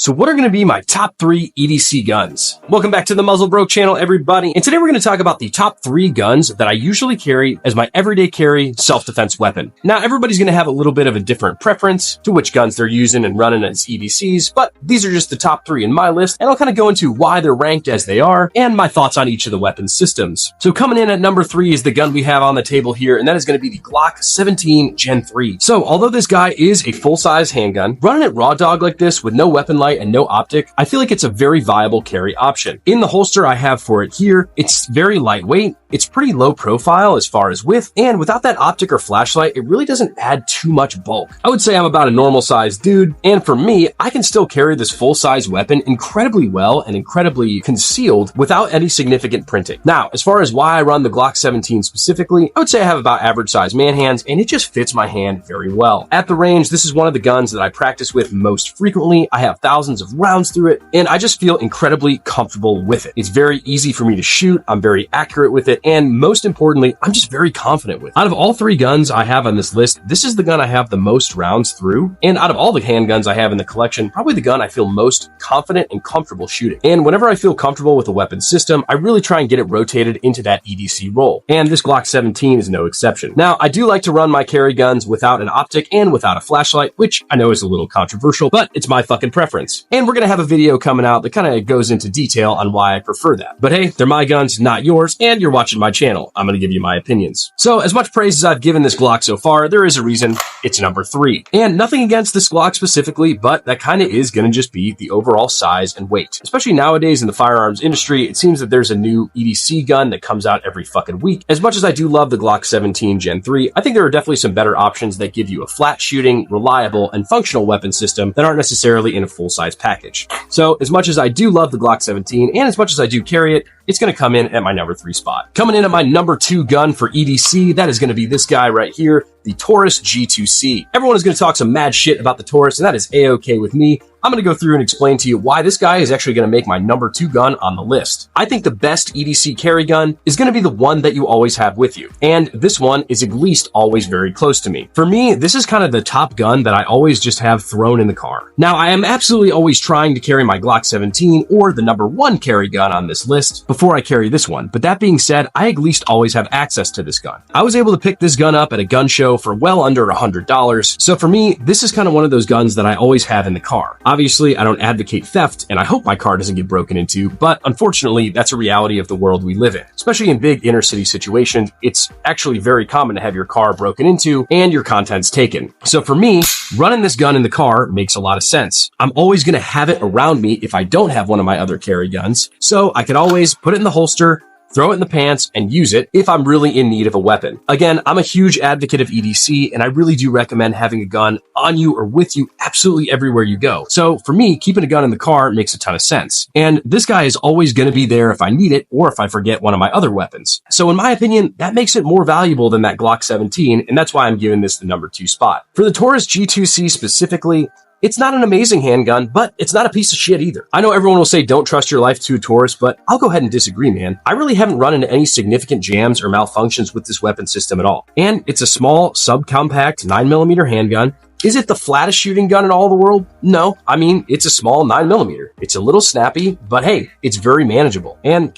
So what are going to be my top 3 EDC guns? Welcome back to the Muzzle Broke channel, everybody. And today we're going to talk about the top 3 guns that I usually carry as my everyday carry self-defense weapon. Now, everybody's going to have a little bit of a different preference to which guns they're using and running as EDCs, but these are just the top 3 in my list, and I'll kind of go into why they're ranked as they are and my thoughts on each of the weapon systems. So coming in at number 3 is the gun we have on the table here, and that is going to be the Glock 17 Gen 3. So although this guy is a full-size handgun, running it raw dog like this with no weapon light and no optic, I feel like it's a very viable carry option. In the holster I have for it here, it's very lightweight, it's pretty low profile as far as width, and without that optic or flashlight, it really doesn't add too much bulk. I would say I'm about a normal sized dude, and for me, I can still carry this full-size weapon incredibly well and incredibly concealed without any significant printing. Now, as far as why I run the Glock 17 specifically, I would say I have about average size man hands, and it just fits my hand very well. At the range, this is one of the guns that I practice with most frequently. I have thousands of rounds through it, and I just feel incredibly comfortable with it. It's very easy for me to shoot, I'm very accurate with it, and most importantly, I'm just very confident with it. Out of all 3 guns I have on this list, this is the gun I have the most rounds through, and out of all the handguns I have in the collection, probably the gun I feel most confident and comfortable shooting. And whenever I feel comfortable with a weapon system, I really try and get it rotated into that EDC role, and this Glock 17 is no exception. Now, I do like to run my carry guns without an optic and without a flashlight, which I know is a little controversial, but it's my fucking preference. And we're gonna have a video coming out that kind of goes into detail on why I prefer that. But hey, they're my guns, not yours, and you're watching my channel. I'm gonna give you my opinions. So as much praise as I've given this Glock so far, there is a reason it's number 3. And nothing against this Glock specifically, but that kind of is gonna just be the overall size and weight. Especially nowadays in the firearms industry, it seems that there's a new EDC gun that comes out every fucking week. As much as I do love the Glock 17 Gen 3, I think there are definitely some better options that give you a flat shooting, reliable, and functional weapon system that aren't necessarily in a full-size package. So as much as I do love the Glock 17, and as much as I do carry it, it's going to come in at my number 3 spot. Coming in at my number 2 gun for EDC, that is going to be this guy right here, the Taurus G2C. Everyone is going to talk some mad shit about the Taurus, and that is a-okay with me. I'm going to go through and explain to you why this guy is actually going to make my number 2 gun on the list. I think the best EDC carry gun is going to be the one that you always have with you, and this one is at least always very close to me. For me, this is kind of the top gun that I always just have thrown in the car. Now, I am absolutely always trying to carry my Glock 17 or the number 1 carry gun on this list before I carry this one, but that being said, I at least always have access to this gun. I was able to pick this gun up at a gun show for well under $100, so for me, this is kind of one of those guns that I always have in the car. Obviously, I don't advocate theft, and I hope my car doesn't get broken into, but unfortunately, that's a reality of the world we live in. Especially in big inner city situations, it's actually very common to have your car broken into and your contents taken. So for me, running this gun in the car makes a lot of sense. I'm always going to have it around me if I don't have one of my other carry guns, so I can always put it in the holster, throw it in the pants, and use it if I'm really in need of a weapon. Again, I'm a huge advocate of EDC, and I really do recommend having a gun on you or with you absolutely everywhere you go. So for me, keeping a gun in the car makes a ton of sense. And this guy is always going to be there if I need it or if I forget one of my other weapons. So in my opinion, that makes it more valuable than that Glock 17, and that's why I'm giving this the number 2 spot. For the Taurus G2C specifically, it's not an amazing handgun, but it's not a piece of shit either. I know everyone will say don't trust your life to a Taurus, but I'll go ahead and disagree, man. I really haven't run into any significant jams or malfunctions with this weapon system at all. And it's a small, subcompact 9mm handgun. Is it the flattest shooting gun in all the world? No. I mean, it's a small 9mm. It's a little snappy, but hey, it's very manageable. And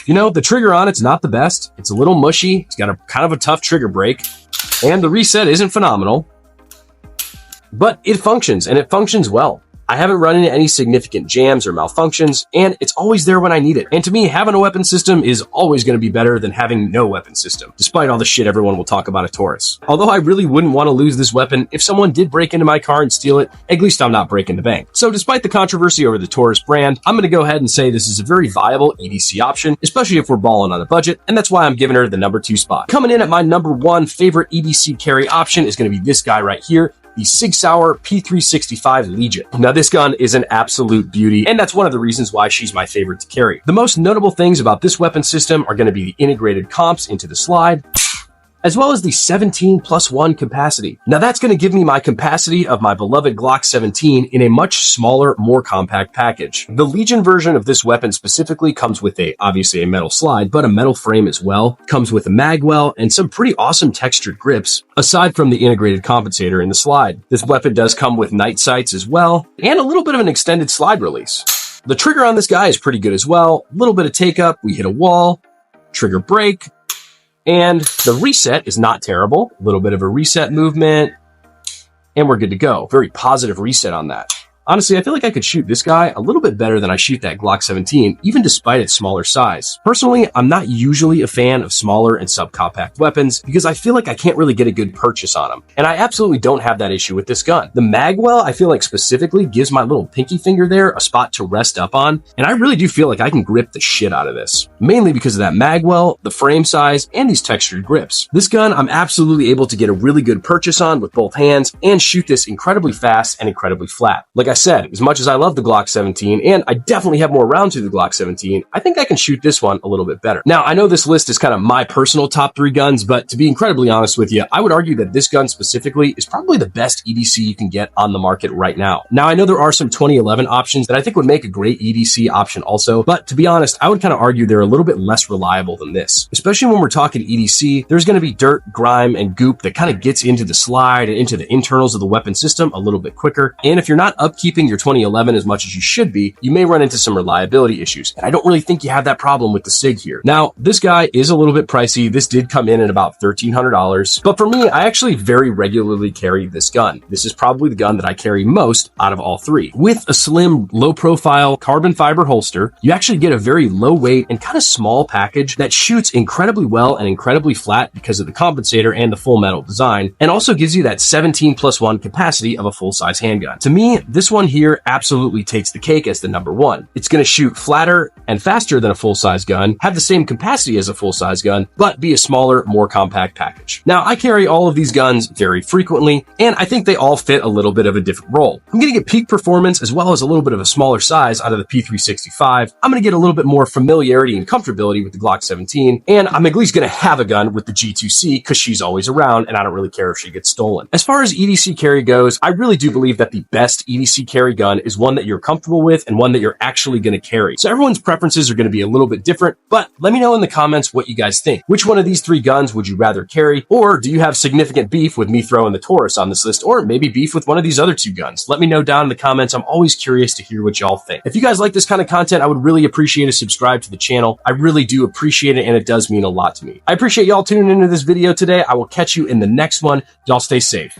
you know, the trigger on it's not the best. It's a little mushy. It's got a kind of a tough trigger break, and the reset isn't phenomenal. But it functions, and it functions well. I haven't run into any significant jams or malfunctions, and it's always there when I need it. And to me, having a weapon system is always going to be better than having no weapon system, despite all the shit everyone will talk about a Taurus. Although I really wouldn't want to lose this weapon, if someone did break into my car and steal it, at least I'm not breaking the bank. So despite the controversy over the Taurus brand, I'm going to go ahead and say this is a very viable EDC option, especially if we're balling on a budget, and that's why I'm giving her the number 2 spot. Coming in at my number 1 favorite EDC carry option is going to be this guy right here, the Sig Sauer P365 Legion. Now this gun is an absolute beauty, and that's one of the reasons why she's my favorite to carry. The most notable things about this weapon system are going to be the integrated comps into the slide, as well as the 17+1 capacity. Now that's going to give me my capacity of my beloved Glock 17 in a much smaller, more compact package. The Legion version of this weapon specifically comes with obviously a metal slide, but a metal frame as well. Comes with a mag well and some pretty awesome textured grips, aside from the integrated compensator in the slide. This weapon does come with night sights as well, and a little bit of an extended slide release. The trigger on this guy is pretty good as well. A little bit of take up, we hit a wall, trigger break, and the reset is not terrible. A little bit of a reset movement, and we're good to go. Very positive reset on that. Honestly, I feel like I could shoot this guy a little bit better than I shoot that Glock 17, even despite its smaller size. Personally, I'm not usually a fan of smaller and subcompact weapons because I feel like I can't really get a good purchase on them. And I absolutely don't have that issue with this gun. The magwell, I feel like specifically gives my little pinky finger there a spot to rest up on, and I really do feel like I can grip the shit out of this. Mainly because of that magwell, the frame size, and these textured grips. This gun, I'm absolutely able to get a really good purchase on with both hands and shoot this incredibly fast and incredibly flat. Like I said, as much as I love the Glock 17, and I definitely have more rounds to the Glock 17, I think I can shoot this one a little bit better. Now, I know this list is kind of my personal top 3 guns, but to be incredibly honest with you, I would argue that this gun specifically is probably the best EDC you can get on the market right now. Now, I know there are some 2011 options that I think would make a great EDC option also, but to be honest, I would kind of argue they're a little bit less reliable than this. Especially when we're talking EDC, there's going to be dirt, grime, and goop that kind of gets into the slide and into the internals of the weapon system a little bit quicker. And if you're not upkeeping your 2011 as much as you should be, you may run into some reliability issues. And I don't really think you have that problem with the SIG here. Now, this guy is a little bit pricey. This did come in at about $1,300. But for me, I actually very regularly carry this gun. This is probably the gun that I carry most out of all 3. With a slim, low-profile carbon fiber holster, you actually get a very low weight and kind of small package that shoots incredibly well and incredibly flat because of the compensator and the full metal design, and also gives you that 17+1 capacity of a full-size handgun. To me, this one here absolutely takes the cake as the number 1. It's going to shoot flatter and faster than a full-size gun, have the same capacity as a full-size gun, but be a smaller, more compact package. Now, I carry all of these guns very frequently, and I think they all fit a little bit of a different role. I'm going to get peak performance as well as a little bit of a smaller size out of the P365. I'm going to get a little bit more familiarity and comfortability with the Glock 17, and I'm at least going to have a gun with the G2C because she's always around, and I don't really care if she gets stolen. As far as EDC carry goes, I really do believe that the best EDC carry gun is one that you're comfortable with and one that you're actually going to carry. So everyone's preferences are going to be a little bit different, but let me know in the comments what you guys think. Which one of these 3 guns would you rather carry? Or do you have significant beef with me throwing the Taurus on this list, or maybe beef with one of these other 2 guns? Let me know down in the comments. I'm always curious to hear what y'all think. If you guys like this kind of content, I would really appreciate a subscribe to the channel. I really do appreciate it, and it does mean a lot to me. I appreciate y'all tuning into this video today. I will catch you in the next one. Y'all stay safe.